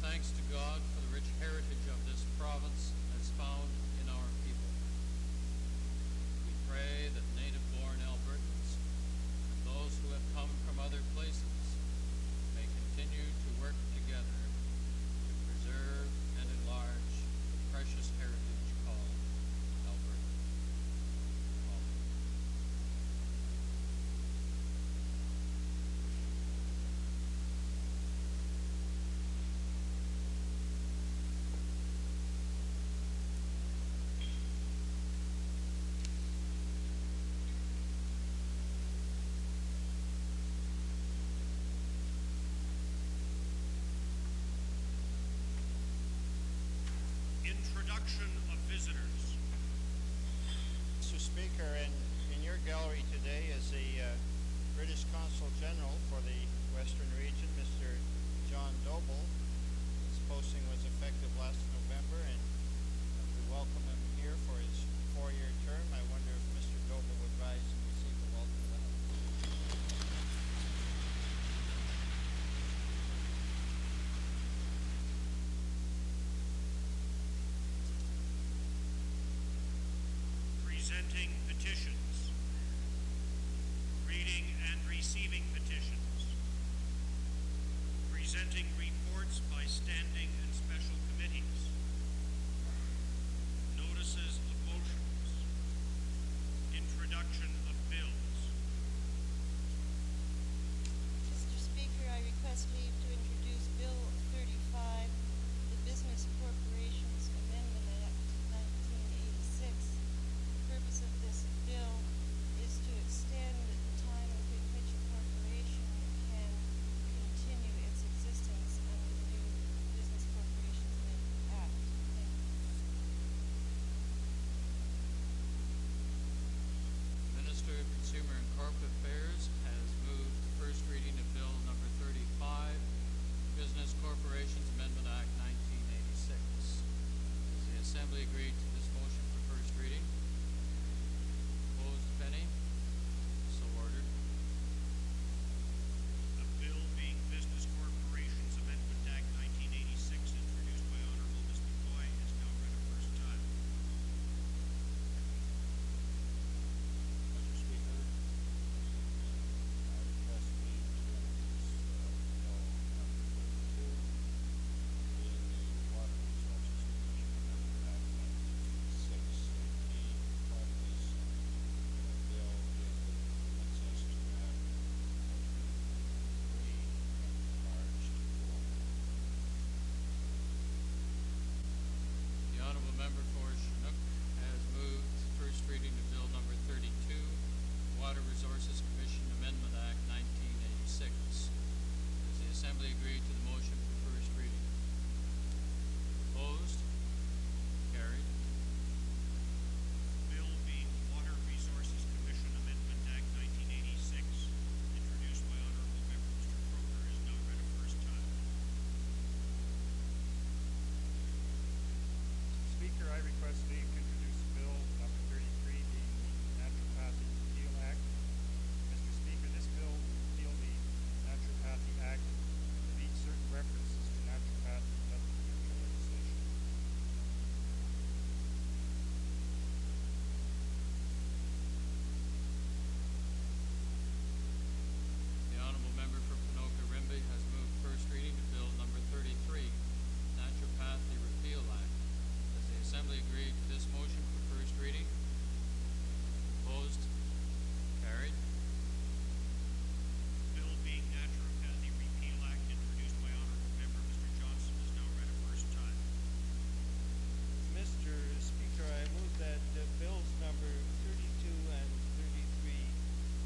thanks to God for the rich heritage of this province as found in our people. We pray that native-born Albertans and those who have come from other places may continue to work together to preserve and enlarge the precious heritage called Alberta. Amen. Introduction of visitors. Mr. Speaker, in your gallery today is the British Consul General for the Western Region, Mr. John Doble. His posting was effective last November, and we welcome him here for his 4-year term. I wonder if Mr. Doble would rise and receive the welcome letter. Presenting petitions. Reading and receiving petitions. Presenting reports by standing and special committees. Notices of motions. Introduction of bills. Mr. Speaker, I request leave to introduce Bill 35, the Business Corporations Amendment Act 1986. The purpose of this bill is to extend the time within which a corporation can continue its existence under the new Business Corporations Amendment Act. Thank you. The Minister of Consumer and Corporate Affairs has moved the first reading of Bill number 35, Business Corporations Amendment Act 1986. Does the Assembly agree to this motion for first reading? Opposed, if any? So ordered. A bill being Business Corporations Amendment Act 1986, introduced by Honorable Ms. McCoy, is now read a first time. Mr. Speaker, I request leave to introduce Bill number 32, being the Water Resources Commission Amendment Act 1986. Part of this bill permits us to have three enlarged pool. The Honourable Member for Chinook has moved first reading of Bill number 32, Water Resources Commission Amendment Act 1986. Does the Assembly agree to the motion for first reading? Opposed? Carried. Bill being Water Resources Commission Amendment Act 1986, introduced by Honorable Member Mr. Croker, is now read a first time. Speaker, I request leave to introduce Bill number 33, being the Naturopathy Repeal Act. Mr. Speaker, this bill will repeal the Naturopathy Act and delete certain references to naturopathy in other provincial legislation. The Honourable Member for Ponoka Rimby has moved first reading of Bill number 33, Naturopathy Repeal Act. Does the Assembly agree to this motion for first reading? Opposed? Carried. Bill being Naturopathy Repeal Act, introduced by Honorable Member Mr. Johnson, is now read a first time. Mr. Speaker, I move that bills number 32 and 33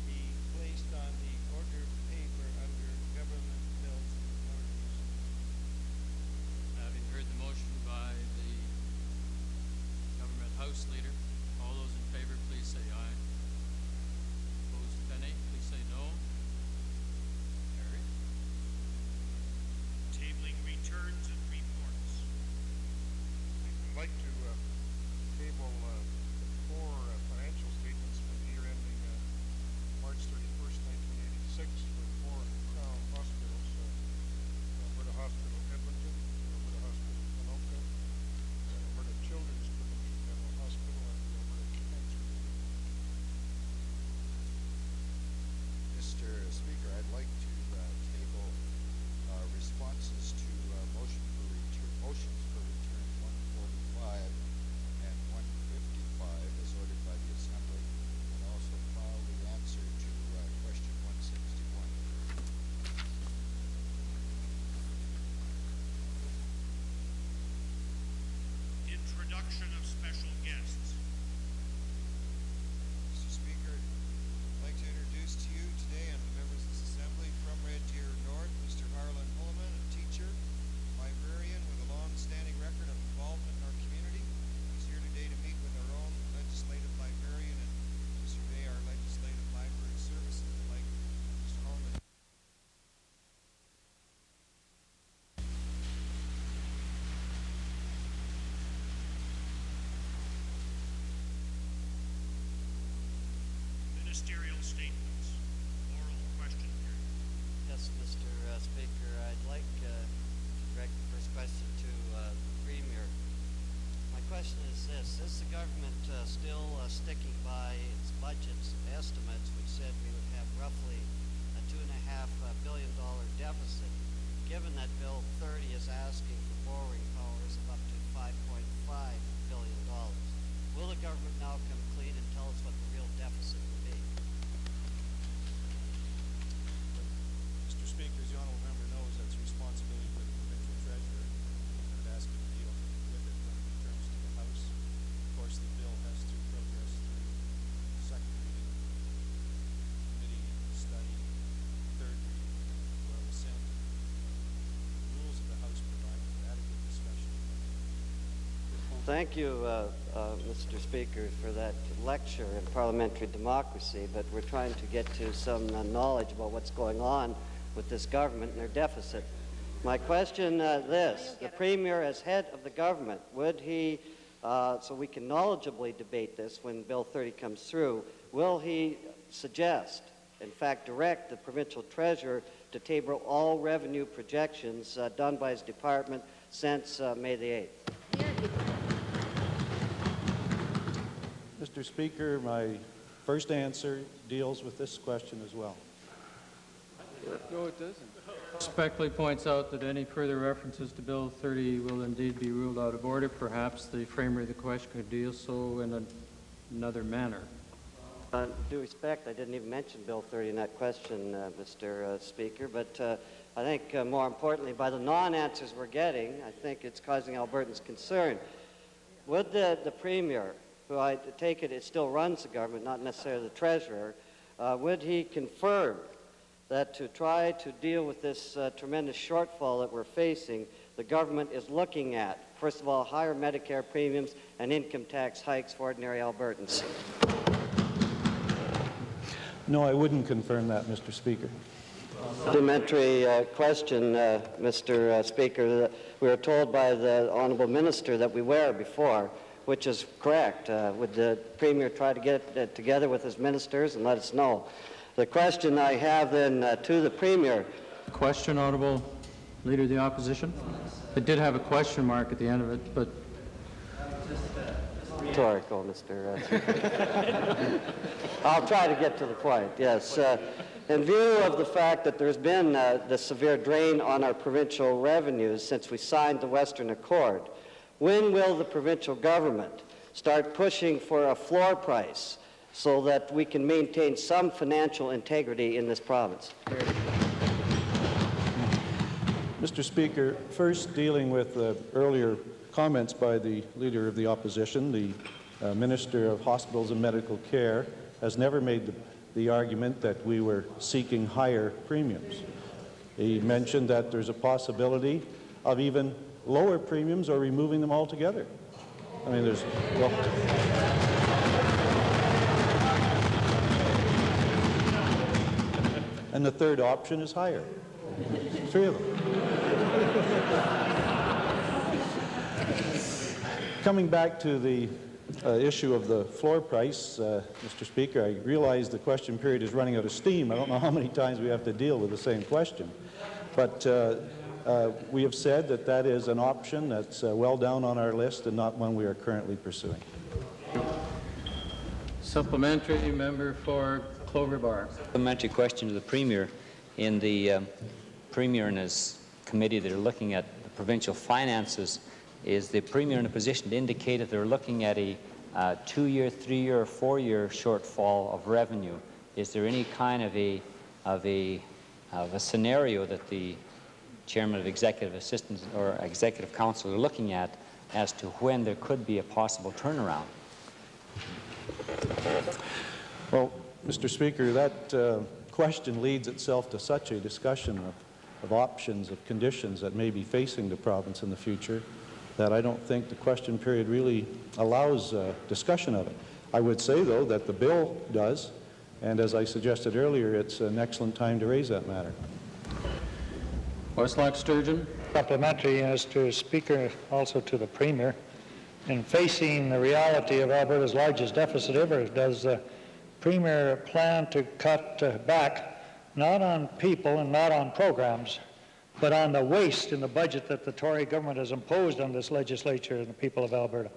be placed on the order paper under government bills and orders. Having heard the motion by the Government House Leader, all those in favour please say aye. Opposed, if any, please say no. Carried. Tabling returns and reports. I'd like to table the 4 financial statements for the year ending March 31st, 1986 for 4 Crown hospitals. Alberta Hospital Edmonton, Bill 30 is asking for borrowing powers of up to $5.5 billion. Will the government now come clean and tell us what the real deficit will be? Mr. Speaker, as the honourable member knows, that's a responsibility for the provincial treasurer. I would ask him to deal with it when it returns to the House. Of course, the bill has to progress through second reading, committee study, third reading, and royal assent. The rules of the House provide for adequate discussion. Thank you, Mr. Speaker, for that lecture in parliamentary democracy, but we're trying to get to some knowledge about what's going on with this government and their deficit. My question this, the Premier as head of the government, would he, so we can knowledgeably debate this when Bill 30 comes through, will he suggest, in fact direct the provincial treasurer to table all revenue projections done by his department since May the 8th? Mr. Speaker, my first answer deals with this question as well. No, it doesn't. Respectfully points out that any further references to Bill 30 will indeed be ruled out of order. Perhaps the framer of the question could deal so in another manner. Due respect, I didn't even mention Bill 30 in that question, Mr. Speaker, but I think more importantly, by the non-answers we're getting, I think it's causing Albertans concern. Would the Premier, who I take it still runs the government, not necessarily the treasurer, would he confirm that to try to deal with this tremendous shortfall that we're facing, the government is looking at, first of all, higher Medicare premiums and income tax hikes for ordinary Albertans? No, I wouldn't confirm that, Mr. Speaker. Supplementary question, Mr. Speaker. We were told by the Honourable Minister that we were before, which is correct. Would the Premier try to get it together with his ministers and let us know? The question I have then to the Premier. Question, Honourable Leader of the Opposition? It did have a question mark at the end of it, but... Rhetorical, Mr. Speaker. I'll try to get to the point, yes. In view of the fact that there's been the severe drain on our provincial revenues since we signed the Western Accord, when will the provincial government start pushing for a floor price so that we can maintain some financial integrity in this province? Mr. Speaker, first dealing with the earlier comments by the Leader of the Opposition, the Minister of Hospitals and Medical Care has never made the argument that we were seeking higher premiums. He mentioned that there's a possibility of even lower premiums or removing them altogether. I mean, there's... Well, and the third option is higher. Three of them. Coming back to the issue of the floor price, Mr. Speaker, I realize the question period is running out of steam. I don't know how many times we have to deal with the same question. But we have said that that is an option that's well down on our list and not one we are currently pursuing. Supplementary member for Clover Bar. Supplementary question to the Premier. In the Premier and his committee that are looking at the provincial finances, is the Premier in a position to indicate if they're looking at a 2-year, 3-year, or 4-year shortfall of revenue? Is there any kind of a scenario that the Chairman of Executive Assistants or Executive Council are looking at as to when there could be a possible turnaround? Well, Mr. Speaker, that question leads itself to such a discussion of options, of conditions that may be facing the province in the future, that I don't think the question period really allows discussion of it. I would say, though, that the bill does, and as I suggested earlier, it's an excellent time to raise that matter. Westlock Sturgeon. Supplementary as to Speaker, also to the Premier. In facing the reality of Alberta's largest deficit ever, does the Premier plan to cut back not on people and not on programs, but on the waste in the budget that the Tory government has imposed on this legislature and the people of Alberta?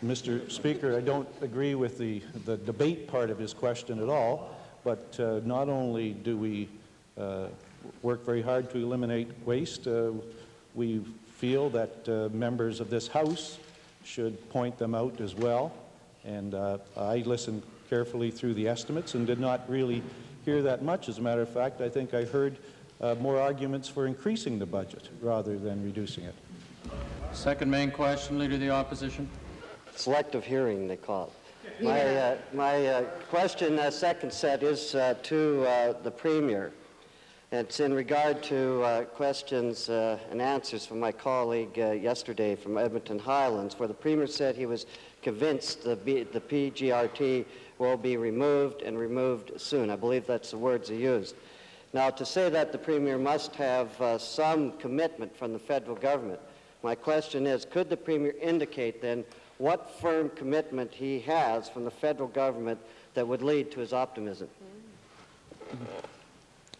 Mr. Speaker, I don't agree with the debate part of his question at all, but not only do we work very hard to eliminate waste. We feel that members of this House should point them out as well. And I listened carefully through the estimates and did not really hear that much. As a matter of fact, I think I heard more arguments for increasing the budget rather than reducing it. Second main question, Leader of the Opposition. Selective hearing, they call it. My question, second set, is to the Premier. It's in regard to questions and answers from my colleague yesterday from Edmonton Highlands, where the Premier said he was convinced the PGRT will be removed and removed soon. I believe that's the words he used. Now, to say that the Premier must have some commitment from the federal government, my question is, could the Premier indicate then what firm commitment he has from the federal government that would lead to his optimism?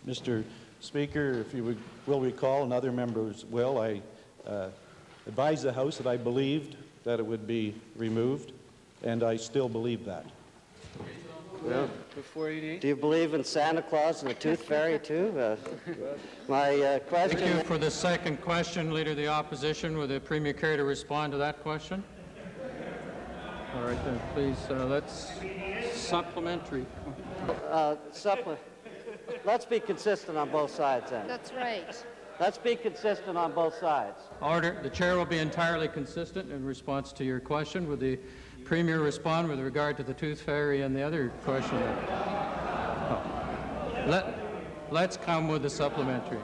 Mr. Speaker, if you will recall, and other members will, I advised the House that I believed that it would be removed, and I still believe that. Well, do you believe in Santa Claus and the Tooth Fairy, too? My question... Thank you for the second question, Leader of the Opposition. Would the Premier care to respond to that question? All right, then, please, let's... Supplementary. Let's be consistent on both sides, then. That's right. Let's be consistent on both sides. Order. The Chair will be entirely consistent in response to your question. Would the Premier respond with regard to the Tooth Fairy and the other question? Oh. Let's come with the supplementary.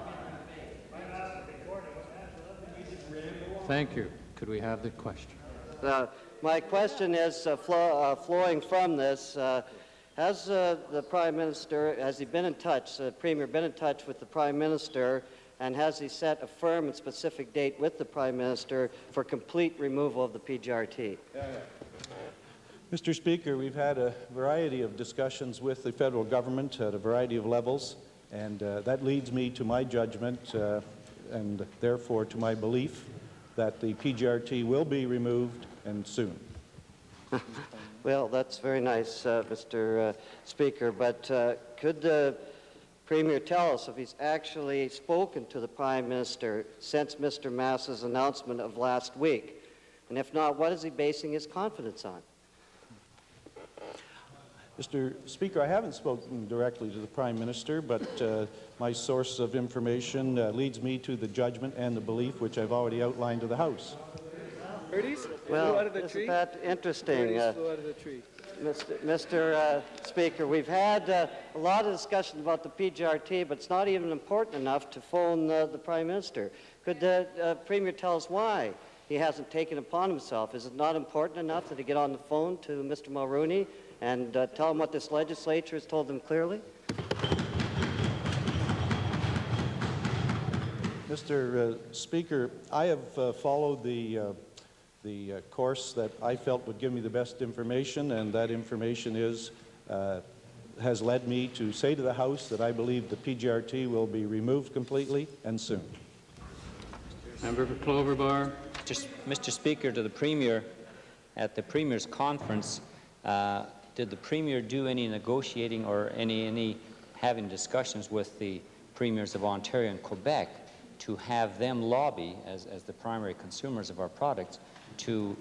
Thank you. Could we have the question? My question is flowing from this. Has the Prime Minister, has he been in touch, the Premier been in touch with the Prime Minister, and has he set a firm and specific date with the Prime Minister for complete removal of the PGRT? Mr. Speaker, we've had a variety of discussions with the federal government at a variety of levels, and that leads me to my judgment and therefore to my belief that the PGRT will be removed and soon. Well, that's very nice, Mr. Speaker, but could the Premier tell us if he's actually spoken to the Prime Minister since Mr. Mass's announcement of last week? And if not, what is he basing his confidence on? Mr. Speaker, I haven't spoken directly to the Prime Minister, but my source of information leads me to the judgment and the belief which I've already outlined to the House. Well, isn't that interesting? Mr. Speaker, we've had a lot of discussion about the PGRT, but it's not even important enough to phone the Prime Minister. Could the Premier tell us why he hasn't taken it upon himself? Is it not important enough that he get on the phone to Mr. Mulrooney and tell him what this legislature has told them clearly? Mr. Speaker, I have followed the course that I felt would give me the best information, and that information is has led me to say to the House that I believe the PGRT will be removed completely and soon. Member for Clover Bar. Mr. Speaker, to the Premier, at the Premier's conference, did the Premier do any negotiating or any having discussions with the Premiers of Ontario and Quebec to have them lobby, as the primary consumers of our products, to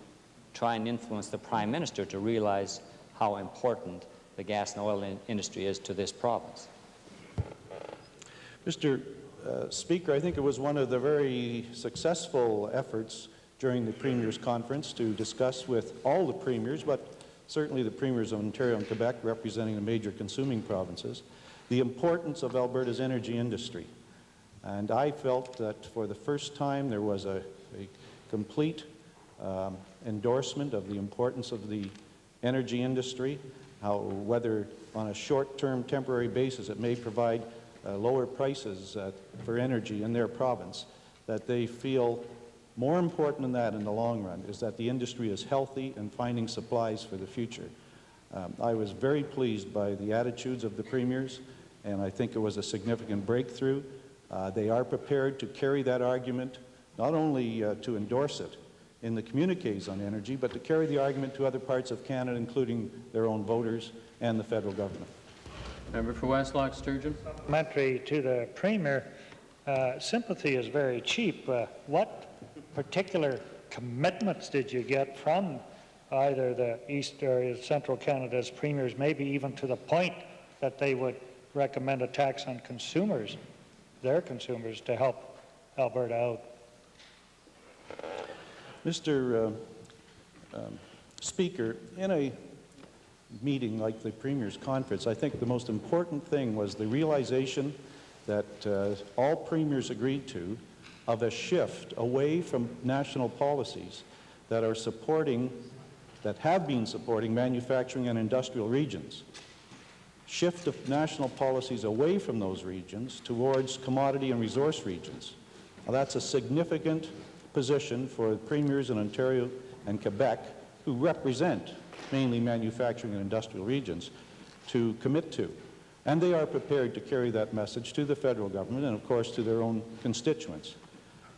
try and influence the Prime Minister to realize how important the gas and oil industry is to this province? Mr. Speaker, I think it was one of the very successful efforts during the Premier's conference to discuss with all the Premiers, but certainly the Premiers of Ontario and Quebec, representing the major consuming provinces, the importance of Alberta's energy industry. And I felt that for the first time there was a complete endorsement of the importance of the energy industry, how whether on a short-term temporary basis it may provide lower prices for energy in their province, that they feel more important than that in the long run is that the industry is healthy and finding supplies for the future. I was very pleased by the attitudes of the Premiers, and I think it was a significant breakthrough. They are prepared to carry that argument, not only to endorse it in the communiques on energy, but to carry the argument to other parts of Canada, including their own voters and the federal government. Member for Westlock Sturgeon. Supplementary to the Premier, sympathy is very cheap. What particular commitments did you get from either the East or Central Canada's premiers, maybe even to the point that they would recommend a tax on consumers, their consumers, to help Alberta out? Mr. Speaker, in a meeting like the Premier's Conference, I think the most important thing was the realization that all premiers agreed to of a shift away from national policies that are supporting, that have been supporting manufacturing and industrial regions. Shift of national policies away from those regions towards commodity and resource regions. Now, that's a significant position for premiers in Ontario and Quebec, who represent mainly manufacturing and industrial regions, to commit to. And they are prepared to carry that message to the federal government and, of course, to their own constituents.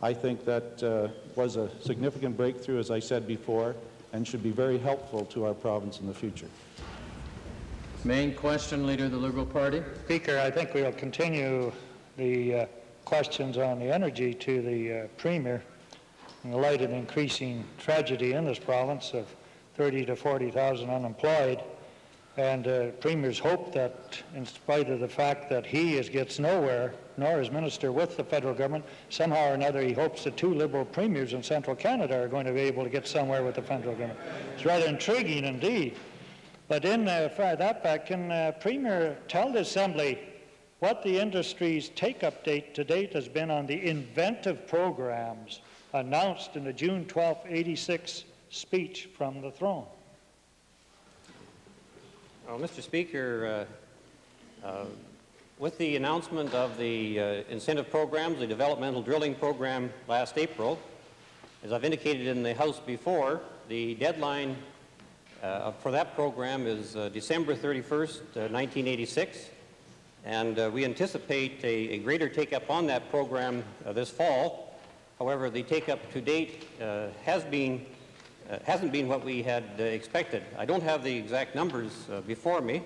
I think that was a significant breakthrough, as I said before, and should be very helpful to our province in the future. Main question, Leader of the Liberal Party. Speaker, I think we'll continue the questions on the energy to the Premier in the light of the increasing tragedy in this province of 30 to 40,000 unemployed. And Premier's hope that, in spite of the fact that he gets nowhere, nor is Minister with the federal government, somehow or another he hopes the two Liberal premiers in Central Canada are going to be able to get somewhere with the federal government. It's rather intriguing indeed. But in that fact, can Premier tell the Assembly what the industry's take-up date to date has been on the inventive programs announced in the June 12, 86 speech from the throne? Well, Mr. Speaker, with the announcement of the incentive programs, the developmental drilling program last April, as I've indicated in the House before, the deadline for that program is December 31st, 1986, and we anticipate a greater take-up on that program this fall. However, the take-up to date hasn't been what we had expected. I don't have the exact numbers before me.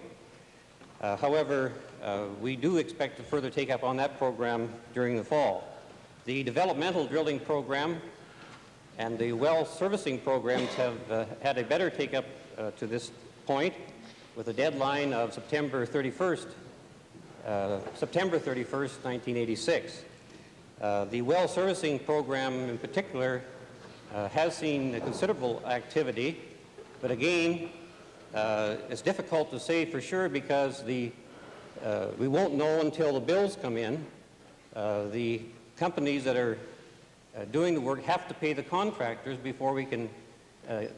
However, we do expect a further take-up on that program during the fall. The developmental drilling program and the well servicing programs have had a better take-up to this point, with a deadline of September 31st, 1986. The well servicing program in particular has seen a considerable activity, but again, it's difficult to say for sure because we won't know until the bills come in. The companies that are doing the work have to pay the contractors before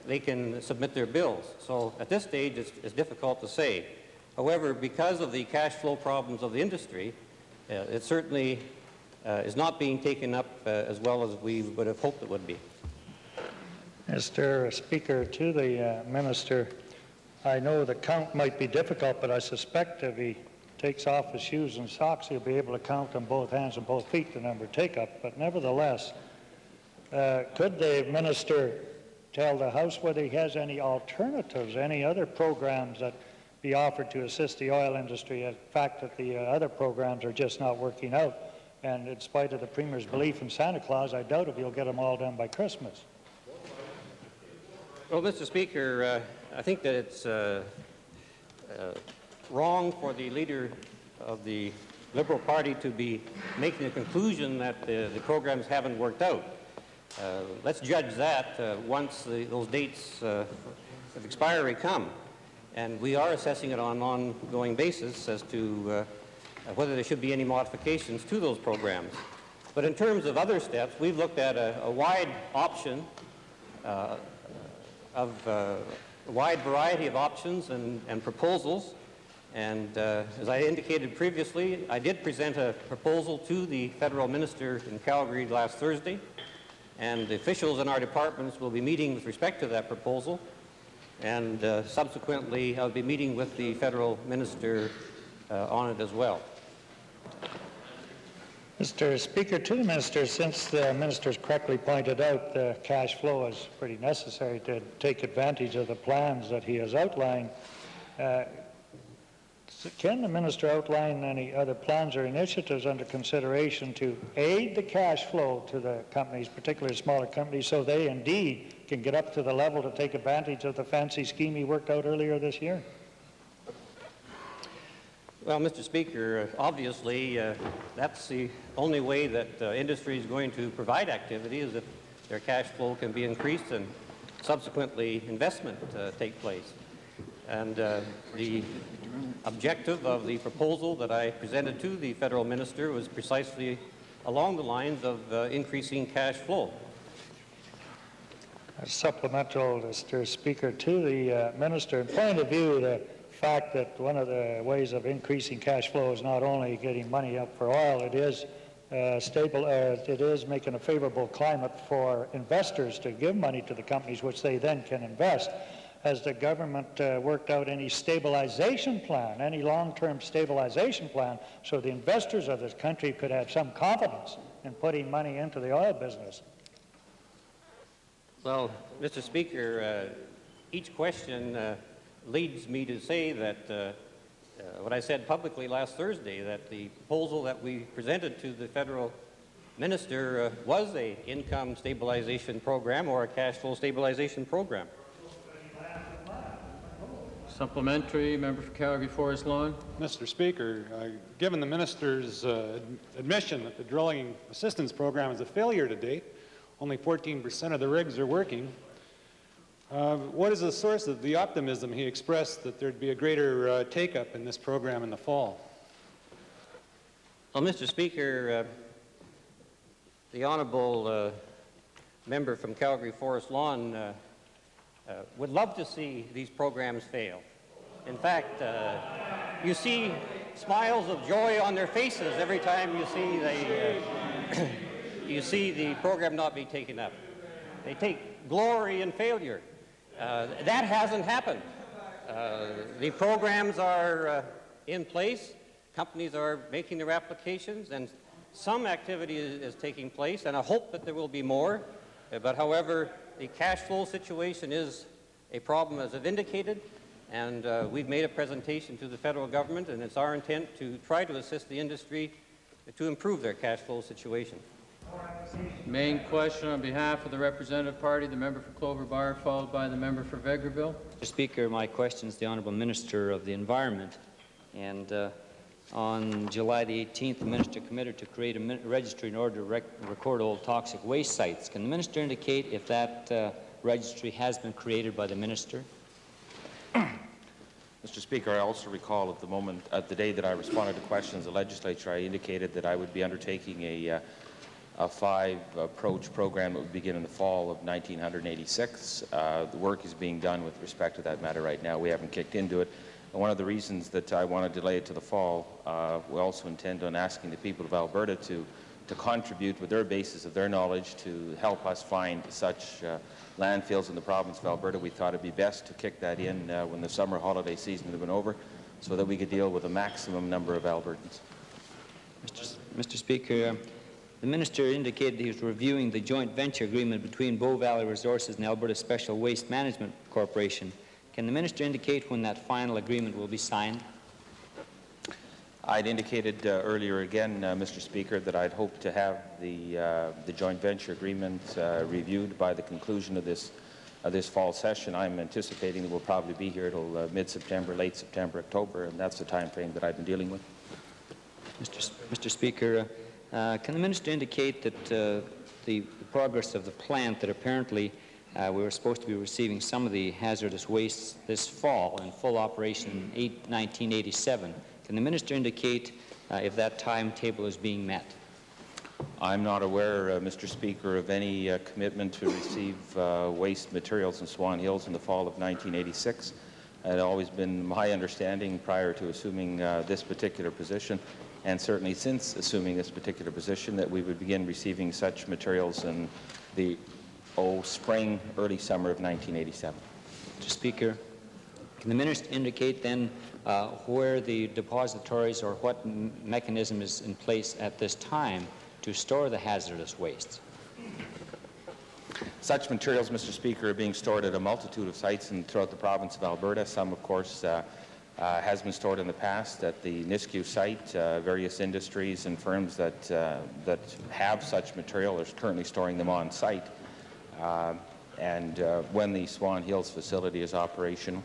they can submit their bills. So at this stage, it's difficult to say. However, because of the cash flow problems of the industry, it certainly is not being taken up as well as we would have hoped it would be. Mr. Speaker, to the Minister, I know the count might be difficult, but I suspect if he takes off his shoes and socks, he'll be able to count on both hands and both feet the number of take-up. But nevertheless, could the Minister tell the House whether he has any alternatives, any other programs that be offered to assist the oil industry, the fact that the other programs are just not working out? And in spite of the Premier's belief in Santa Claus, I doubt if he'll get them all done by Christmas. Well, Mr. Speaker, I think that it's wrong for the leader of the Liberal Party to be making a conclusion that the programs haven't worked out. Let's judge that once those dates of expiry come. And we are assessing it on an ongoing basis as to whether there should be any modifications to those programs. But in terms of other steps, we've looked at a wide option a wide variety of options and proposals. And as I indicated previously, I did present a proposal to the federal minister in Calgary last Thursday, and the officials in our departments will be meeting with respect to that proposal, and subsequently I'll be meeting with the federal minister on it as well. Mr. Speaker, to the Minister, since the Minister's correctly pointed out the cash flow is pretty necessary to take advantage of the plans that he has outlined, Can the minister outline any other plans or initiatives under consideration to aid the cash flow to the companies, particularly smaller companies, so they indeed can get up to the level to take advantage of the fancy scheme he worked out earlier this year? Well, Mr. Speaker, obviously that's the only way that industry is going to provide activity, is if their cash flow can be increased and subsequently investment take place. And the objective of the proposal that I presented to the federal minister was precisely along the lines of increasing cash flow. A supplemental, Mr. Speaker, to the minister, in point of view, the fact that one of the ways of increasing cash flow is not only getting money up for oil, it is it is making a favorable climate for investors to give money to the companies, which they then can invest. Has the government worked out any stabilization plan, any long-term stabilization plan, so the investors of this country could have some confidence in putting money into the oil business? Well, Mr. Speaker, each question leads me to say that what I said publicly last Thursday, that the proposal that we presented to the federal minister was a income stabilization program or a cash flow stabilization program. Supplementary, member for Calgary Forest Lawn. Mr. Speaker, given the minister's admission that the drilling assistance program is a failure to date, only 14% of the rigs are working, what is the source of the optimism he expressed that there'd be a greater take-up in this program in the fall? Well, Mr. Speaker, the honourable member from Calgary Forest Lawn would love to see these programs fail. In fact, you see smiles of joy on their faces every time you see you see the program not be taken up. They take glory in failure. That hasn't happened. The programs are in place. Companies are making their applications, and some activity is taking place, and I hope that there will be more. But however, the cash flow situation is a problem, as I've indicated, and we've made a presentation to the federal government, and it's our intent to try to assist the industry to improve their cash flow situation. Main question on behalf of the representative party, the member for Clover Bar, followed by the member for Vegreville. Mr. Speaker, my question is the Honourable Minister of the Environment. And on July the 18th, the Minister committed to create a registry in order to record all toxic waste sites. Can the Minister indicate if that registry has been created by the Minister? Mr. Speaker, I also recall at the day that I responded to questions of the legislature, I indicated that I would be undertaking a five-approach program that would begin in the fall of 1986. The work is being done with respect to that matter right now. We haven't kicked into it. And one of the reasons that I want to delay it to the fall, we also intend on asking the people of Alberta to contribute with their basis of their knowledge to help us find such landfills in the province of Alberta. We thought it'd be best to kick that in when the summer holiday season had been over, so that we could deal with a maximum number of Albertans. Mr. Speaker, the Minister indicated he was reviewing the joint venture agreement between Bow Valley Resources and Alberta Special Waste Management Corporation. Can the Minister indicate when that final agreement will be signed? I'd indicated earlier again, Mr. Speaker, that I'd hope to have the joint venture agreement reviewed by the conclusion of this fall session. I'm anticipating that we'll probably be here till mid-September, late September, October, and that's the time frame that I've been dealing with. Mr. Speaker, can the Minister indicate that the progress of the plant that apparently we were supposed to be receiving some of the hazardous wastes this fall in full operation in 1987. Can the Minister indicate if that timetable is being met? I'm not aware, Mr. Speaker, of any commitment to receive waste materials in Swan Hills in the fall of 1986. It had always been my understanding prior to assuming this particular position, and certainly since assuming this particular position, that we would begin receiving such materials in the spring, early summer of 1987. Mr. Speaker, can the Minister indicate then where the depositories or what mechanism is in place at this time to store the hazardous wastes? Such materials, Mr. Speaker, are being stored at a multitude of sites throughout the province of Alberta. Some, of course, has been stored in the past at the Nisku site. Various industries and firms that have such material are currently storing them on site. When the Swan Hills facility is operational,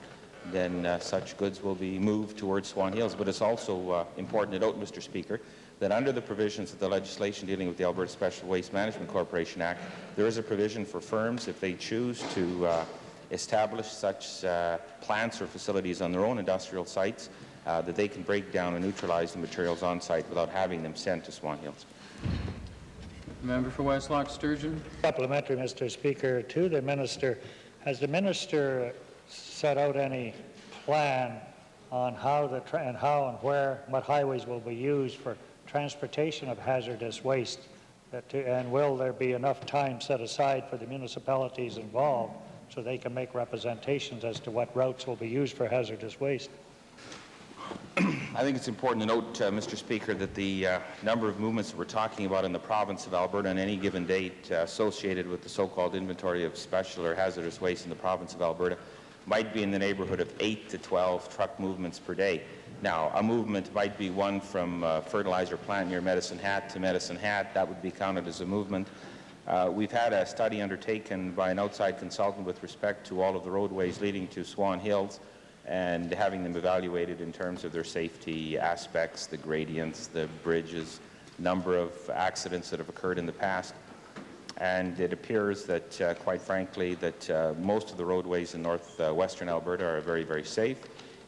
then such goods will be moved towards Swan Hills. But it's also important to note, Mr. Speaker, that under the provisions of the legislation dealing with the Alberta Special Waste Management Corporation Act, there is a provision for firms, if they choose to establish such plants or facilities on their own industrial sites, that they can break down and neutralize the materials on site without having them sent to Swan Hills. Member for Westlock Sturgeon. Supplementary, Mr. Speaker, to the Minister. Has the Minister set out any plan on how and where, what highways will be used for transportation of hazardous waste? And will there be enough time set aside for the municipalities involved so they can make representations as to what routes will be used for hazardous waste? I think it's important to note, Mr. Speaker, that the number of movements that we're talking about in the province of Alberta on any given date associated with the so-called inventory of special or hazardous waste in the province of Alberta might be in the neighborhood of 8 to 12 truck movements per day. Now, a movement might be one from a fertilizer plant near Medicine Hat to Medicine Hat. That would be counted as a movement. We've had a study undertaken by an outside consultant with respect to all of the roadways leading to Swan Hills and having them evaluated in terms of their safety aspects, the gradients, the bridges, number of accidents that have occurred in the past. And it appears that, quite frankly, that most of the roadways in northwestern Alberta are very, very safe.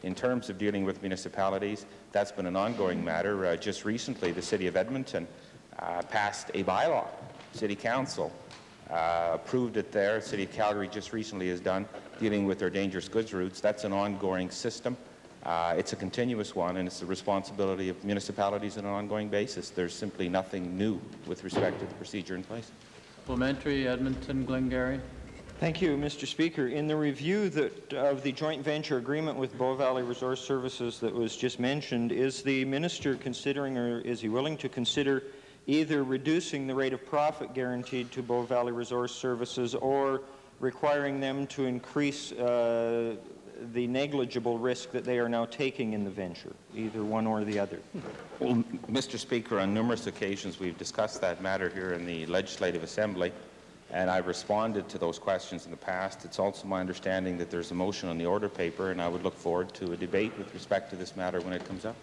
In terms of dealing with municipalities, that's been an ongoing matter. Just recently, the City of Edmonton passed a bylaw. City Council approved it there. City of Calgary just recently has done, dealing with their dangerous goods routes. That's an ongoing system. It's a continuous one, and it's the responsibility of municipalities on an ongoing basis. There's simply nothing new with respect to the procedure in place. Supplementary, Edmonton, Glengarry. Thank you, Mr. Speaker. In the review of the joint venture agreement with Bow Valley Resource Services that was just mentioned, is the minister considering, or is he willing to consider, either reducing the rate of profit guaranteed to Bow Valley Resource Services or requiring them to increase the negligible risk that they are now taking in the venture, either one or the other? Well, Mr. Speaker, on numerous occasions we've discussed that matter here in the Legislative Assembly, and I've responded to those questions in the past. It's also my understanding that there's a motion on the order paper, and I would look forward to a debate with respect to this matter when it comes up.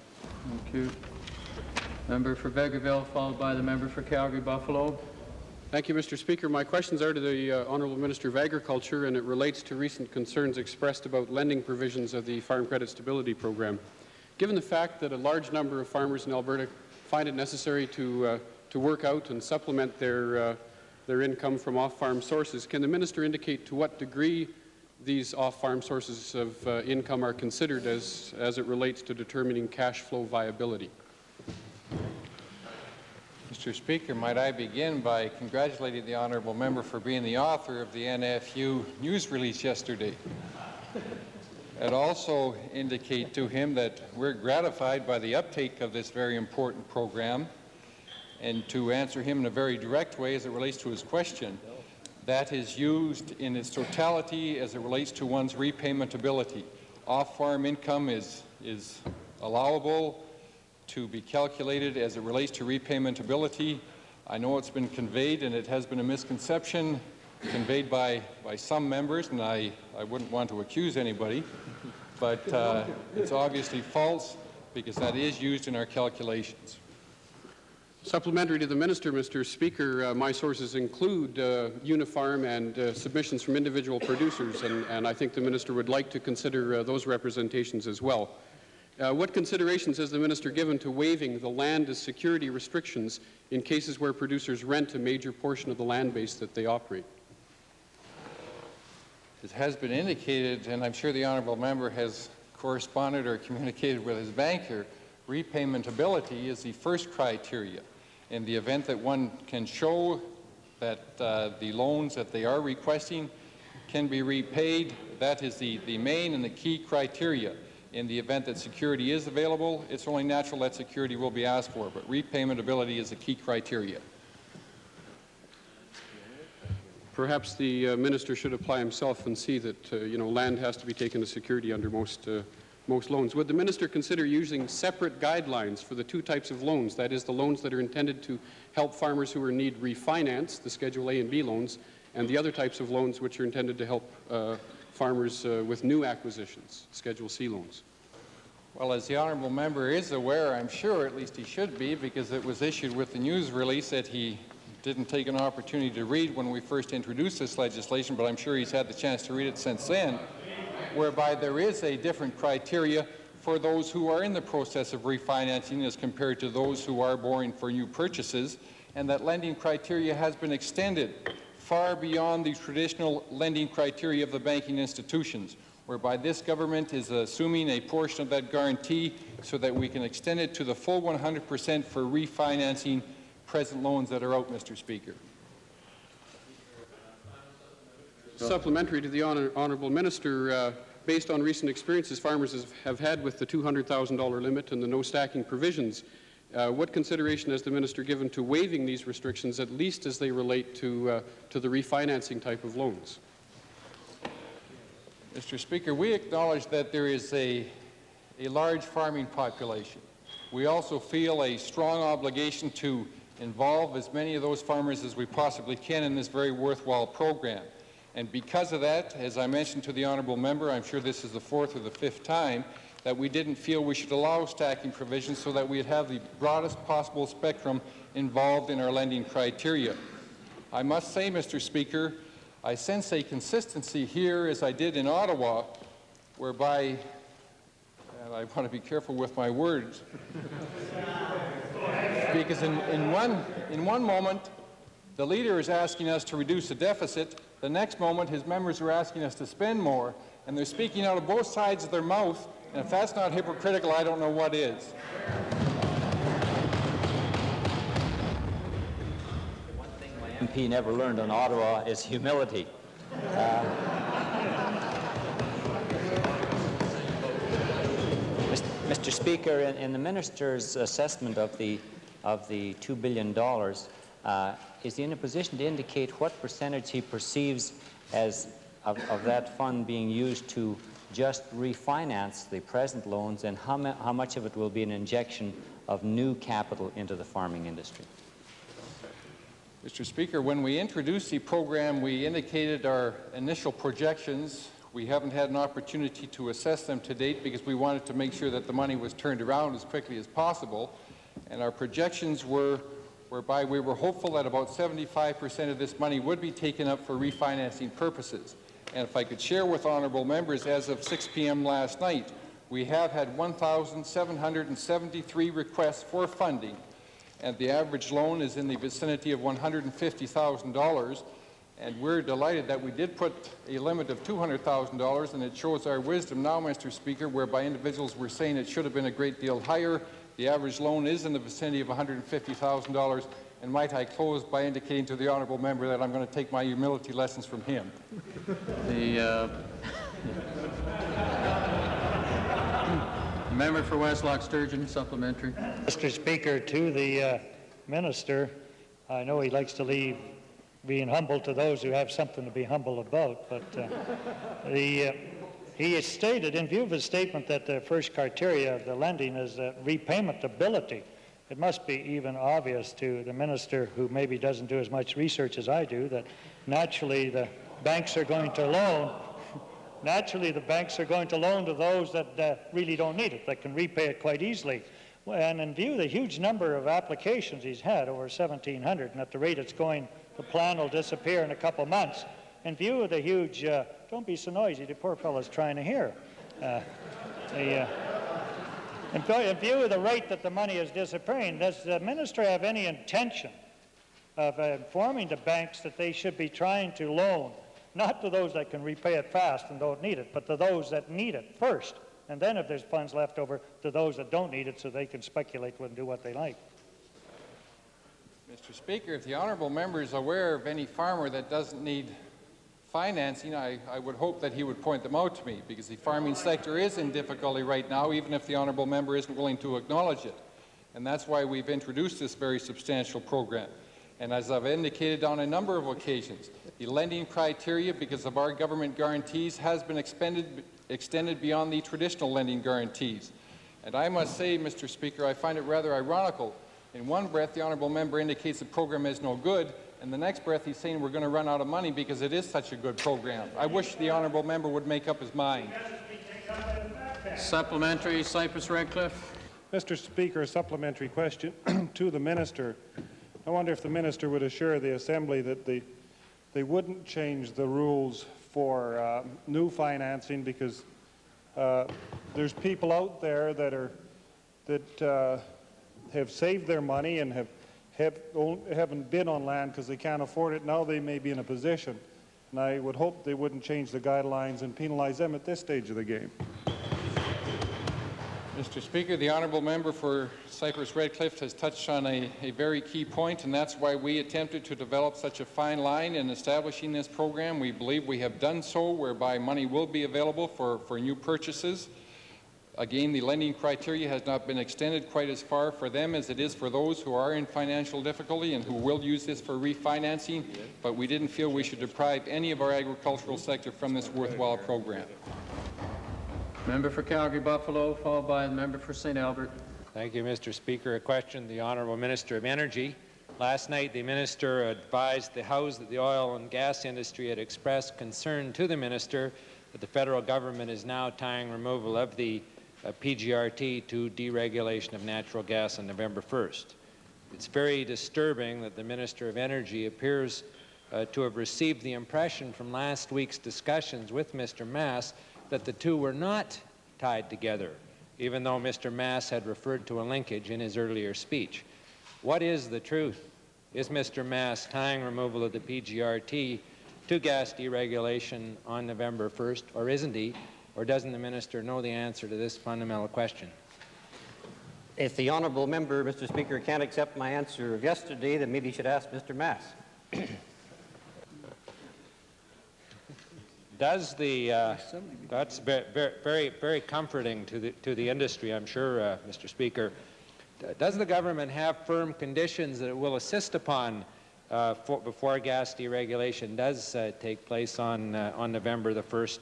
Thank you. Member for Vegreville, followed by the member for Calgary-Buffalo. Thank you, Mr. Speaker. My questions are to the Honourable Minister of Agriculture, and it relates to recent concerns expressed about lending provisions of the Farm Credit Stability Program. Given the fact that a large number of farmers in Alberta find it necessary to work out and supplement their income from off-farm sources, can the Minister indicate to what degree these off-farm sources of income are considered as it relates to determining cash flow viability? Mr. Speaker, might I begin by congratulating the honourable member for being the author of the NFU news release yesterday. I'd also indicate to him that we're gratified by the uptake of this very important program, and to answer him in a very direct way as it relates to his question, that is used in its totality as it relates to one's repayment ability. Off-farm income is allowable to be calculated as it relates to repayment ability. I know it's been conveyed, and it has been a misconception conveyed by some members, and I wouldn't want to accuse anybody, but it's obviously false because that is used in our calculations. Supplementary to the Minister, Mr. Speaker, my sources include Unifarm and submissions from individual producers, and I think the Minister would like to consider those representations as well. What considerations has the Minister given to waiving the land as security restrictions in cases where producers rent a major portion of the land base that they operate? It has been indicated, and I'm sure the honourable member has corresponded or communicated with his banker, repayment ability is the first criteria. In the event that one can show that the loans that they are requesting can be repaid, that is the main and the key criteria. In the event that security is available, it's only natural that security will be asked for, but repayment ability is a key criteria. Perhaps the Minister should apply himself and see that land has to be taken as security under most most loans. Would the minister consider using separate guidelines for the two types of loans, that is, the loans that are intended to help farmers who are in need refinance, the Schedule A and B loans, and the other types of loans which are intended to help farmers with new acquisitions, Schedule C loans? Well, as the honourable member is aware, I'm sure, at least he should be, because it was issued with the news release that he didn't take an opportunity to read when we first introduced this legislation, but I'm sure he's had the chance to read it since then, whereby there is a different criteria for those who are in the process of refinancing as compared to those who are borrowing for new purchases, and that lending criteria has been extended far beyond the traditional lending criteria of the banking institutions, whereby this government is assuming a portion of that guarantee so that we can extend it to the full 100% for refinancing present loans that are out, Mr. Speaker. Supplementary to the honourable minister, based on recent experiences farmers have had with the $200,000 limit and the no stacking provisions, what consideration has the minister given to waiving these restrictions, at least as they relate to the refinancing type of loans? Mr. Speaker, we acknowledge that there is a large farming population. We also feel a strong obligation to involve as many of those farmers as we possibly can in this very worthwhile program. And because of that, as I mentioned to the honourable member, I'm sure this is the fourth or the fifth time, that we didn't feel we should allow stacking provisions so that we'd have the broadest possible spectrum involved in our lending criteria. I must say, Mr. Speaker, I sense a consistency here, as I did in Ottawa, whereby, and I want to be careful with my words, because in one moment, the leader is asking us to reduce the deficit. The next moment, his members are asking us to spend more, and they're speaking out of both sides of their mouth, and if that's not hypocritical, I don't know what is. One thing my MP never learned in Ottawa is humility. Mr. Speaker, in the minister's assessment of the $2 billion, is he in a position to indicate what percentage he perceives as of that fund being used to just refinance the present loans, and how much of it will be an injection of new capital into the farming industry? Mr. Speaker, when we introduced the program, we indicated our initial projections. We haven't had an opportunity to assess them to date because we wanted to make sure that the money was turned around as quickly as possible. And our projections were whereby we were hopeful that about 75% of this money would be taken up for refinancing purposes. And if I could share with honourable members, as of 6 p.m. last night, we have had 1,773 requests for funding, and the average loan is in the vicinity of $150,000. And we're delighted that we did put a limit of $200,000, and it shows our wisdom now, Mr. Speaker, whereby individuals were saying it should have been a great deal higher. The average loan is in the vicinity of $150,000, and might I close by indicating to the honourable member that I'm going to take my humility lessons from him. The member for Westlock Sturgeon, supplementary. Mr. Speaker, to the minister, I know he likes to leave being humble to those who have something to be humble about, but he has stated, in view of his statement, that the first criteria of the lending is repayment ability. It must be even obvious to the minister, who maybe doesn't do as much research as I do, that naturally the banks are going to loan. Naturally, the banks are going to loan to those that really don't need it, that can repay it quite easily. And in view of the huge number of applications he's had, over 1,700, and at the rate it's going, the plan will disappear in a couple months. In view of the huge, don't be so noisy, the poor fellow's trying to hear. In view of the rate that the money is disappearing, does the minister have any intention of informing the banks that they should be trying to loan, not to those that can repay it fast and don't need it, but to those that need it first, and then if there's funds left over, to those that don't need it, so they can speculate and do what they like? Mr. Speaker, if the honourable member is aware of any farmer that doesn't need financing, I would hope that he would point them out to me, because the farming sector is in difficulty right now, even if the honourable member isn't willing to acknowledge it. And that's why we've introduced this very substantial program. And as I've indicated on a number of occasions, the lending criteria, because of our government guarantees, has been extended beyond the traditional lending guarantees. And I must say, Mr. Speaker, I find it rather ironical. In one breath, the honourable member indicates the program is no good, and the next breath he's saying we're going to run out of money because it is such a good program. I wish the honourable member would make up his mind. Supplementary, Cypress Redcliffe. Mr. Speaker, a supplementary question to the minister. I wonder if the minister would assure the Assembly that they wouldn't change the rules for new financing, because there's people out there that have saved their money and haven't bid on land because they can't afford it. Now they may be in a position, and I would hope they wouldn't change the guidelines and penalize them at this stage of the game. Mr. Speaker, the honourable member for Cypress Redcliffe has touched on a very key point, and that's why we attempted to develop such a fine line in establishing this program. We believe we have done so, whereby money will be available for new purchases. Again, the lending criteria has not been extended quite as far for them as it is for those who are in financial difficulty and who will use this for refinancing, but we didn't feel we should deprive any of our agricultural sector from this worthwhile program. Member for Calgary-Buffalo, followed by the member for St. Albert. Thank you, Mr. Speaker. A question to the Honourable Minister of Energy. Last night, the Minister advised the House that the oil and gas industry had expressed concern to the Minister that the federal government is now tying removal of the PGRT to deregulation of natural gas on November 1st. It's very disturbing that the Minister of Energy appears to have received the impression from last week's discussions with Mr. Mass that the two were not tied together, even though Mr. Mass had referred to a linkage in his earlier speech. What is the truth? Is Mr. Mass tying removal of the PGRT to gas deregulation on November 1st, or isn't he? Or doesn't the minister know the answer to this fundamental question? If the honourable member, Mr. Speaker, can't accept my answer of yesterday, then maybe he should ask Mr. Mass. Does the that's very comforting to the industry, I'm sure, Mr. Speaker. Does the government have firm conditions that it will assist upon before gas deregulation does take place on November the 1st,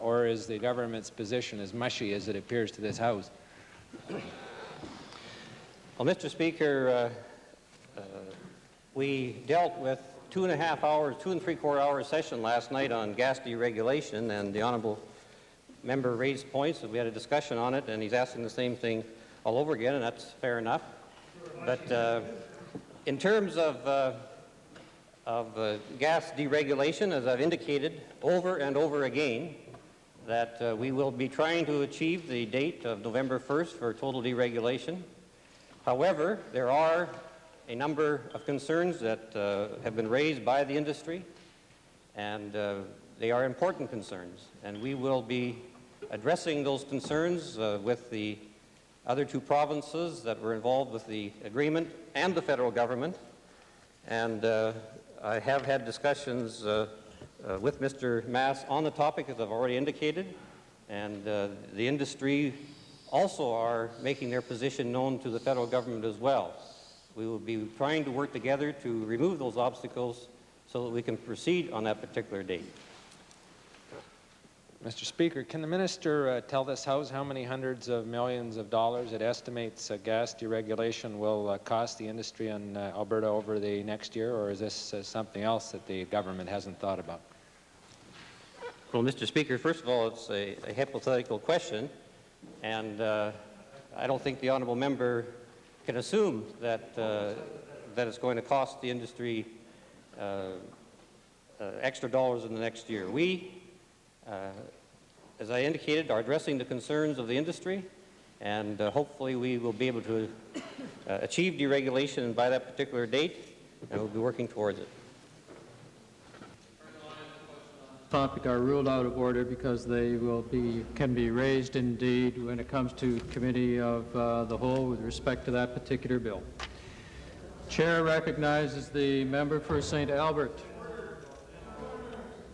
or is the government's position as mushy as it appears to this House? Well, Mr. Speaker, we dealt with 2.5 hours, 2 3/4 hour session last night on gas deregulation, and the honourable member raised points, and we had a discussion on it, and he's asking the same thing all over again, and that's fair enough. But in terms of gas deregulation, as I've indicated over and over again, that we will be trying to achieve the date of November 1st for total deregulation. However, there are a number of concerns that have been raised by the industry, and they are important concerns, and we will be addressing those concerns with the other two provinces that were involved with the agreement and the federal government. And I have had discussions with Mr. Mass on the topic, as I've already indicated, and the industry also are making their position known to the federal government as well. We will be trying to work together to remove those obstacles so that we can proceed on that particular date. Mr. Speaker, can the minister tell this House how many hundreds of millions of dollars it estimates gas deregulation will cost the industry in Alberta over the next year, or is this something else that the government hasn't thought about? Well, Mr. Speaker, first of all, it's a hypothetical question, and I don't think the honourable member can assume that that it's going to cost the industry extra dollars in the next year. We, as I indicated, are addressing the concerns of the industry, and hopefully we will be able to achieve deregulation by that particular date, and we'll be working towards it. Topic are ruled out of order because they can be raised indeed when it comes to committee of the whole with respect to that particular bill. Chair recognizes the member for St. Albert.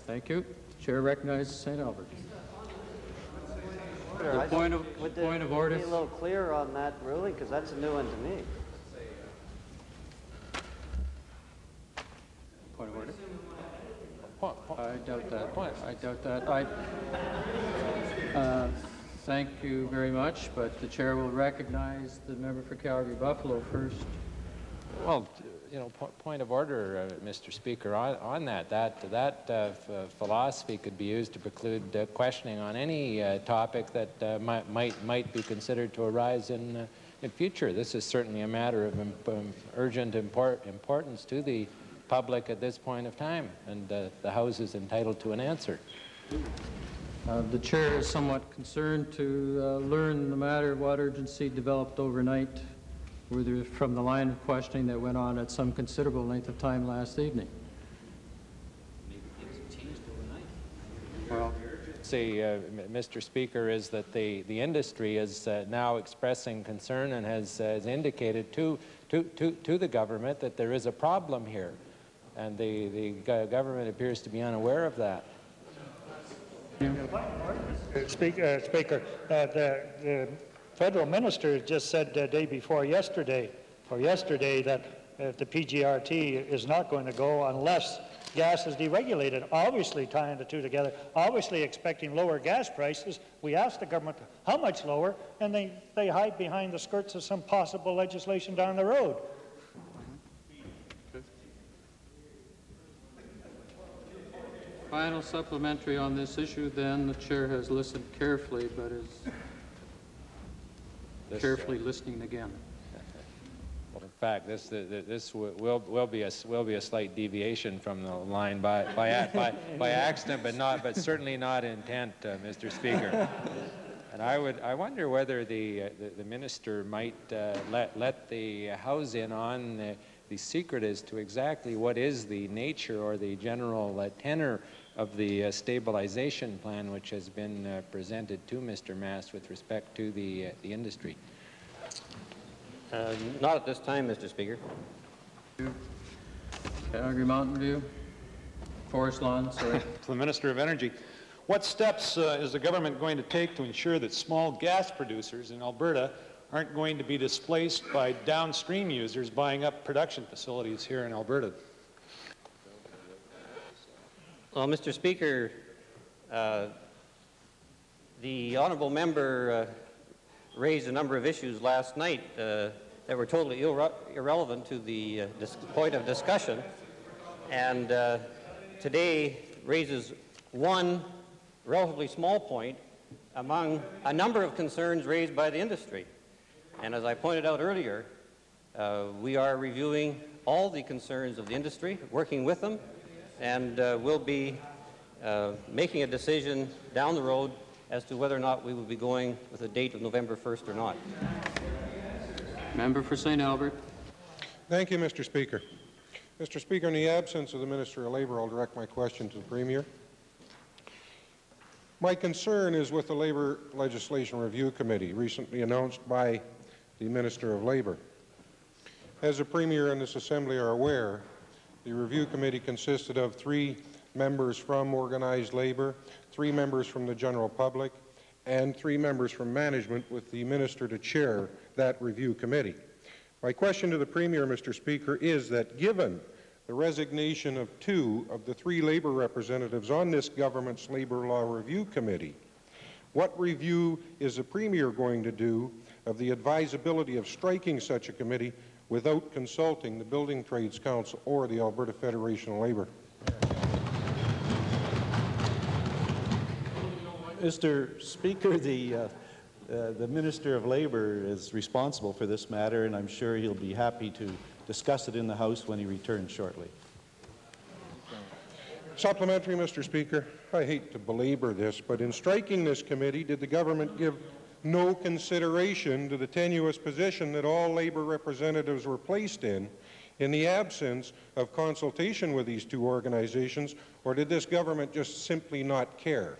Thank you. Chair recognizes St. Albert. The point of order. Be a little clearer on that ruling, because that's a new one to me. Point of order. I doubt that. I doubt that. Thank you very much, but the chair will recognize the member for Calgary-Buffalo first. Well, you know, point of order, Mr. Speaker, on that. That philosophy could be used to preclude questioning on any topic that might be considered to arise in future. This is certainly a matter of urgent importance to the public at this point of time, and the House is entitled to an answer. The chair is somewhat concerned to learn the matter of what urgency developed overnight from the line of questioning that went on at some considerable length of time last evening. Well, see, Mr. Speaker, is that the industry is now expressing concern and has indicated to the government that there is a problem here, and the government appears to be unaware of that. Speaker, the federal minister just said the day before yesterday, that the PGRT is not going to go unless gas is deregulated, obviously tying the two together, obviously expecting lower gas prices. We asked the government how much lower, and they hide behind the skirts of some possible legislation down the road. Final supplementary on this issue, then. The chair has listened carefully, but is carefully listening again. Well, in fact, this will be a slight deviation from the line by accident, but certainly not intent, Mr. Speaker. And I wonder whether the minister might let the House in on the secret as to exactly what is the nature or the general tenor of the stabilization plan which has been presented to Mr. Mast with respect to the industry. Not at this time, Mr. Speaker. Calgary Mountain View. Forest Lawn, sorry. To the Minister of Energy. What steps is the government going to take to ensure that small gas producers in Alberta aren't going to be displaced by downstream users buying up production facilities here in Alberta? Well, Mr. Speaker, the honourable member raised a number of issues last night that were totally irrelevant to the point of discussion, and today raises one relatively small point among a number of concerns raised by the industry. And as I pointed out earlier, we are reviewing all the concerns of the industry, working with them, and we'll be making a decision down the road as to whether or not we will be going with a date of November 1st or not. Member for St. Albert. Thank you, Mr. Speaker. Mr. Speaker, in the absence of the Minister of Labour, I'll direct my question to the Premier. My concern is with the Labour Legislation Review Committee, recently announced by the Minister of Labour. As the Premier and this Assembly are aware, the Review Committee consisted of 3 members from organised labour, 3 members from the general public, and 3 members from management, with the Minister to chair that Review Committee. My question to the Premier, Mr. Speaker, is that given the resignation of 2 of the 3 labour representatives on this government's Labour Law Review Committee, what review is the Premier going to do of the advisability of striking such a committee without consulting the Building Trades Council or the Alberta Federation of Labour? Mr. Speaker, the Minister of Labour is responsible for this matter, and I'm sure he'll be happy to discuss it in the House when he returns shortly. Supplementary, Mr. Speaker. I hate to belabor this, but in striking this committee, did the government give no consideration to the tenuous position that all Labour representatives were placed in the absence of consultation with these 2 organizations, or did this government just simply not care?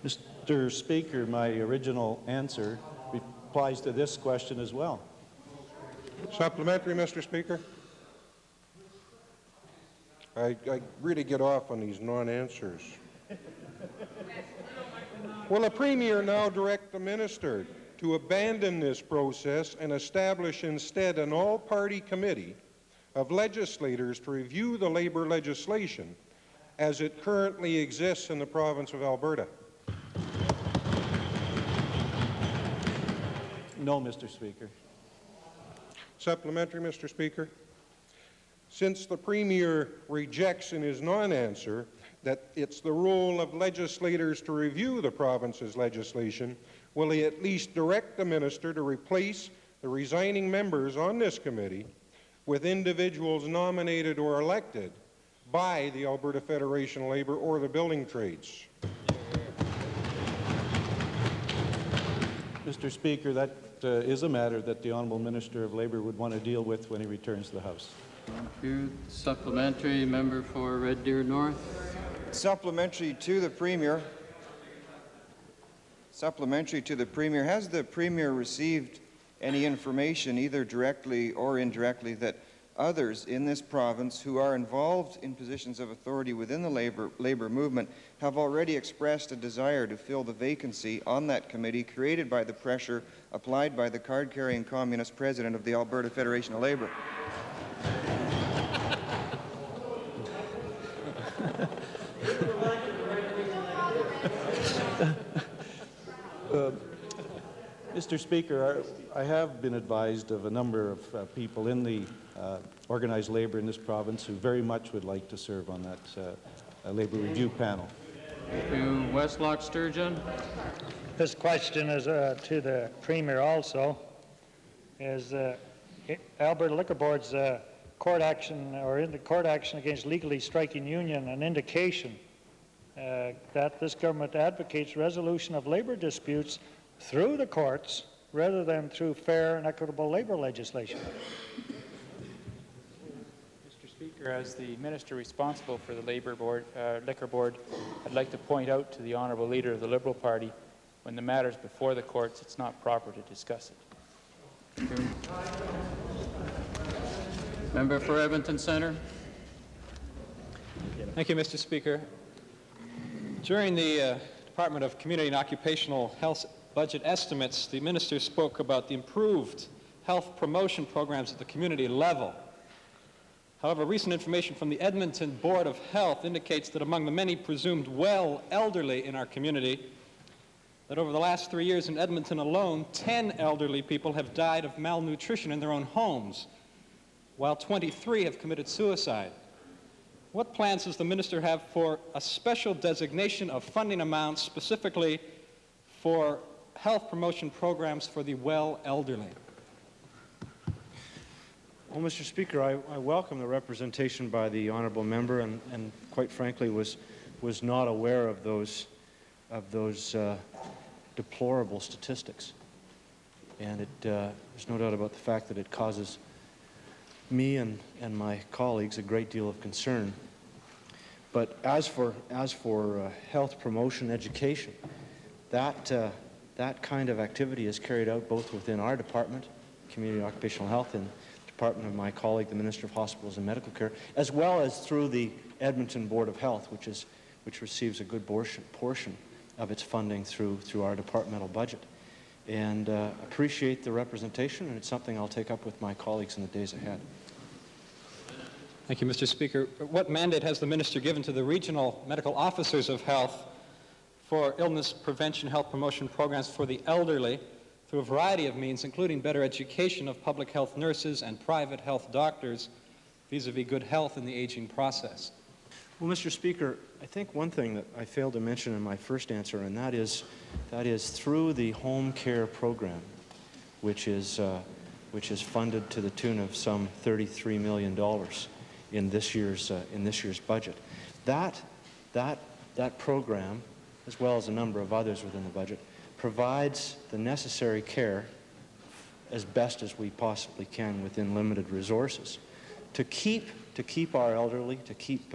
Mr. Speaker, my original answer applies to this question as well. Supplementary, Mr. Speaker. I really get off on these non-answers. Will the Premier now direct the Minister to abandon this process and establish instead an all-party committee of legislators to review the labour legislation as it currently exists in the province of Alberta? No, Mr. Speaker. Supplementary, Mr. Speaker. Since the Premier rejects in his non-answer that it's the role of legislators to review the province's legislation, will he at least direct the minister to replace the resigning members on this committee with individuals nominated or elected by the Alberta Federation of Labour or the building trades? Mr. Speaker, that is a matter that the Honourable Minister of Labour would want to deal with when he returns to the House. Thank you. Supplementary, member for Red Deer North. Supplementary to the Premier. Supplementary to the Premier. Has the Premier received any information, either directly or indirectly, that others in this province who are involved in positions of authority within the labor movement have already expressed a desire to fill the vacancy on that committee created by the pressure applied by the card-carrying communist president of the Alberta Federation of Labour? Mr. Speaker, I have been advised of a number of people in the organized labour in this province who very much would like to serve on that labour review panel. Thank you. Westlock Sturgeon. This question is to the Premier also. Is Alberta Liquor Board's court action, or in the court action against legally striking union, an indication that this government advocates resolution of labour disputes through the courts rather than through fair and equitable labour legislation? Mr. Speaker, as the Minister responsible for the Liquor Board, I'd like to point out to the Honourable Leader of the Liberal Party, when the matter is before the courts, it's not proper to discuss it. Thank you. Member for Edmonton Centre. Thank you, Mr. Speaker. During the Department of Community and Occupational Health budget estimates, the Minister spoke about the improved health promotion programs at the community level. However, recent information from the Edmonton Board of Health indicates that among the many presumed well elderly in our community, that over the last 3 years in Edmonton alone, 10 elderly people have died of malnutrition in their own homes, while 23 have committed suicide. What plans does the Minister have for a special designation of funding amounts specifically for health promotion programs for the well elderly? Well, Mr. Speaker, I welcome the representation by the honourable member, and quite frankly was not aware of those deplorable statistics. And there's no doubt about the fact that it causes me and my colleagues a great deal of concern. But as for health promotion education, that kind of activity is carried out both within our department, Community and Occupational Health, and the department of my colleague, the Minister of Hospitals and Medical Care, as well as through the Edmonton Board of Health, which receives a good portion of its funding through our departmental budget. And appreciate the representation, and it's something I'll take up with my colleagues in the days ahead. Thank you, Mr. Speaker. What mandate has the Minister given to the regional medical officers of health for illness prevention health promotion programs for the elderly through a variety of means, including better education of public health nurses and private health doctors vis-a-vis good health in the aging process? Well, Mr. Speaker, I think one thing that I failed to mention in my first answer, and that is through the home care program, which is funded to the tune of some $33 million in this year's budget. That program, as well as a number of others within the budget, provides the necessary care as best as we possibly can within limited resources to keep our elderly, to keep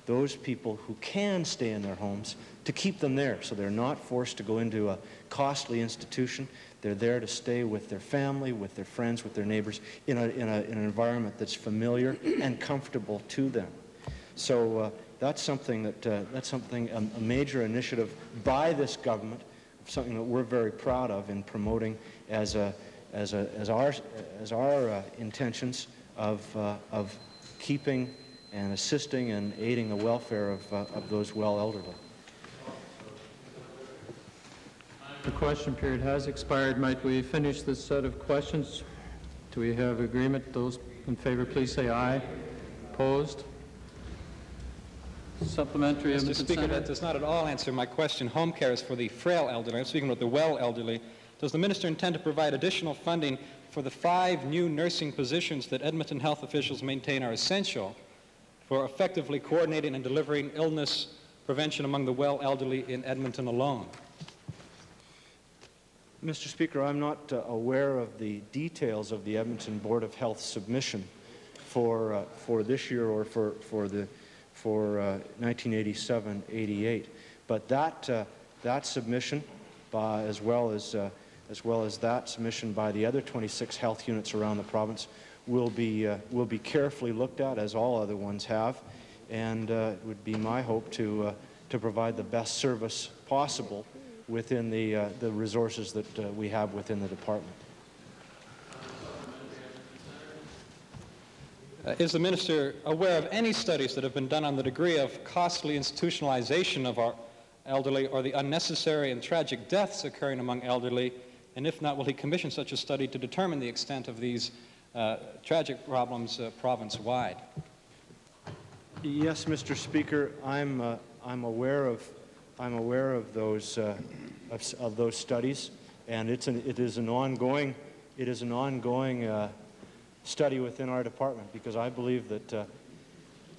those people who can stay in their homes, to keep them there so they're not forced to go into a costly institution. They're there to stay with their family, with their friends, with their neighbors in an environment that's familiar and comfortable to them. So that's something a major initiative by this government, something that we're very proud of in promoting as our intentions of keeping and assisting and aiding the welfare of those well elderly. The question period has expired. Might we finish this set of questions? Do we have agreement? Those in favor, please say aye. Opposed? Supplementary. Mr. Speaker, that does not at all answer my question. Home care is for the frail elderly. I'm speaking about the well elderly. Does the minister intend to provide additional funding for the 5 new nursing positions that Edmonton health officials maintain are essential for effectively coordinating and delivering illness prevention among the well elderly in Edmonton alone? Mr. Speaker, I'm not aware of the details of the Edmonton Board of Health submission for this year or for 1987-88, but that submission, as well as that submission by the other 26 health units around the province, will be carefully looked at, as all other ones have, and it would be my hope to provide the best service possible within the resources that we have within the department. Is the minister aware of any studies that have been done on the degree of costly institutionalization of our elderly or the unnecessary and tragic deaths occurring among elderly? And if not, will he commission such a study to determine the extent of these tragic problems province-wide? Yes, Mr. Speaker, I'm aware of those studies, and it is an ongoing study within our department, because I believe that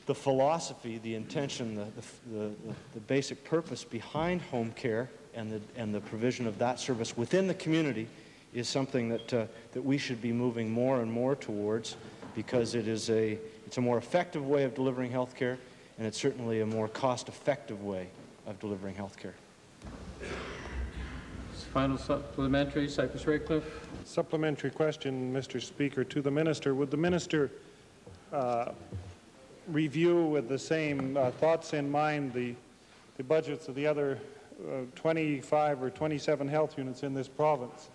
the philosophy, the intention, the basic purpose behind home care and the provision of that service within the community is something that we should be moving more and more towards, because it's a more effective way of delivering health care, and it's certainly a more cost-effective way of delivering health care. Final supplementary, Cypress Raycliffe. Supplementary question, Mr. Speaker, to the minister. Would the minister review with the same thoughts in mind the budgets of the other 25 or 27 health units in this province,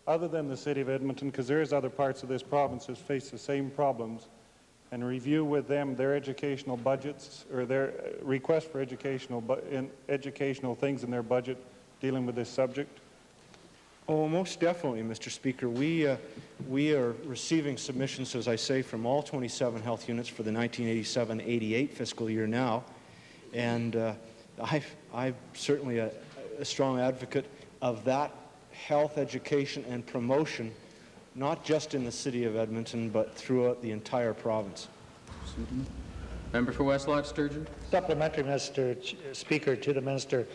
other than the city of Edmonton, because there is other parts of this province that face the same problems, and review with them their educational budgets or their request for educational things in their budget dealing with this subject? Oh, most definitely, Mr. Speaker. We are receiving submissions, as I say, from all 27 health units for the 1987-88 fiscal year now, and I'm certainly a strong advocate of that health education and promotion, not just in the city of Edmonton, but throughout the entire province. Member for West Loch Sturgeon. Supplementary, Mr. Speaker, to the minister.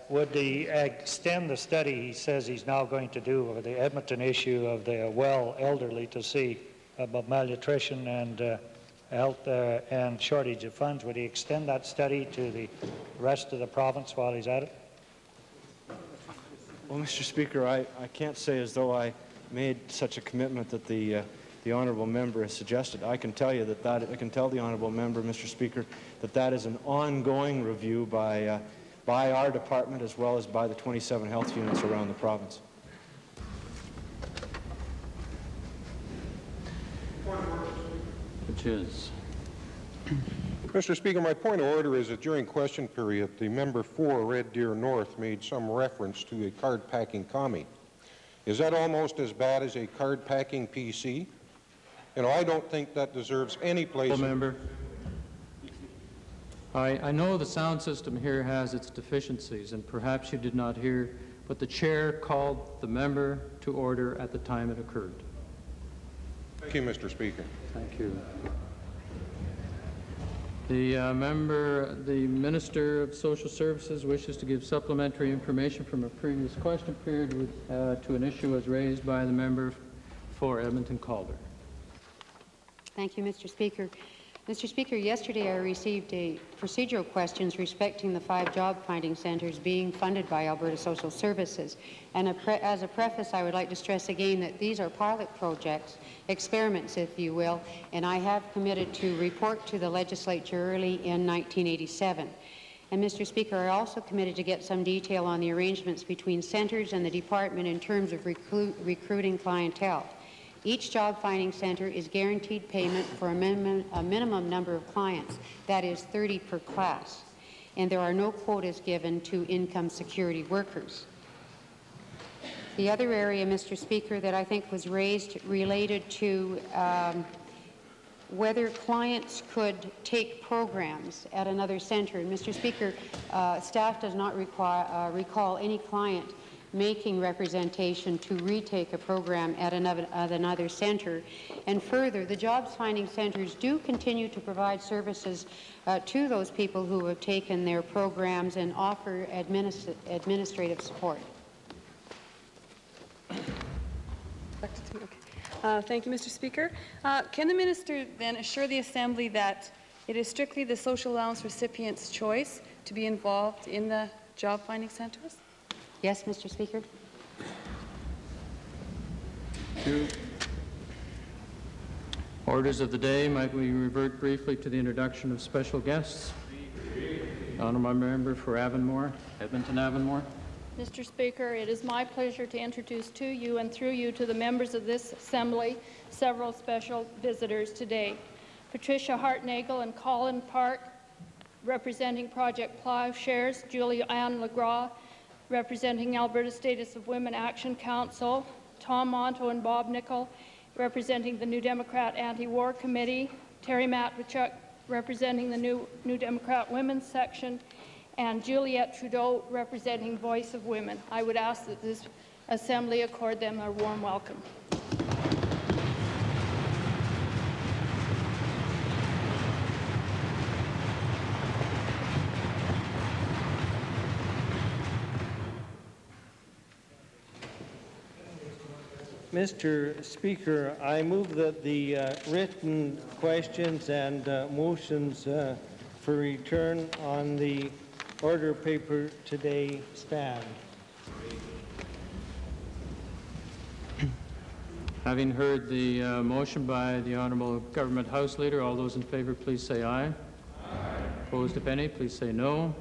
Would he extend the study he says he's now going to do over the Edmonton issue of the well elderly to see about malnutrition and health and shortage of funds? Would he extend that study to the rest of the province while he's at it? Well, Mr. Speaker, I can't say as though I made such a commitment that the honourable member has suggested. I can tell you I can tell the honourable member, Mr. Speaker, that is an ongoing review by our department as well as by the 27 health units around the province. Which is? Mr. Speaker, my point of order is that during question period, the member for Red Deer North made some reference to a card-packing commie. Is that almost as bad as a card-packing PC? You know, I don't think that deserves any place. Member. I know the sound system here has its deficiencies, and perhaps you did not hear, but the chair called the member to order at the time it occurred. Thank you, Mr. Speaker. Thank you. The Minister of Social Services wishes to give supplementary information from a previous question period to an issue as raised by the member for Edmonton Calder. Thank you, Mr. Speaker. Mr. Speaker, yesterday I received procedural questions respecting the 5 job-finding centres being funded by Alberta Social Services. And as a preface, I would like to stress again that these are pilot projects, experiments, if you will, and I have committed to report to the legislature early in 1987. And Mr. Speaker, I also committed to get some detail on the arrangements between centres and the department in terms of recruiting clientele. Each job finding centre is guaranteed payment for a minimum number of clients, that is 30 per class, and there are no quotas given to income security workers. The other area, Mr. Speaker, that I think was raised related to whether clients could take programs at another centre. And Mr. Speaker, staff does not recall any client making representation to retake a program at another centre. And further, the jobs finding centres do continue to provide services to those people who have taken their programs and offer administrative support. Thank you, Mr. Speaker. Can the Minister then assure the Assembly that it is strictly the social allowance recipient's choice to be involved in the job finding centres? Yes, Mr. Speaker. Orders of the day. Might we revert briefly to the introduction of special guests? Honourable Member for Avonmore, Edmonton Avonmore. Mr. Speaker, it is my pleasure to introduce to you and through you to the members of this Assembly several special visitors today. Patricia Hartnagel and Colin Park, representing Project Plowshares, Julie Ann LeGras, representing Alberta Status of Women Action Council, Tom Monto and Bob Nickel, representing the New Democrat Anti-War Committee, Terry Matvichuk, representing the New Democrat Women's Section, and Juliette Trudeau, representing Voice of Women. I would ask that this Assembly accord them a warm welcome. Mr. Speaker, I move that the written questions and motions for return on the order paper today stand. Having heard the motion by the Honourable Government House Leader, all those in favour please say aye. Aye. Opposed, if any, please say no.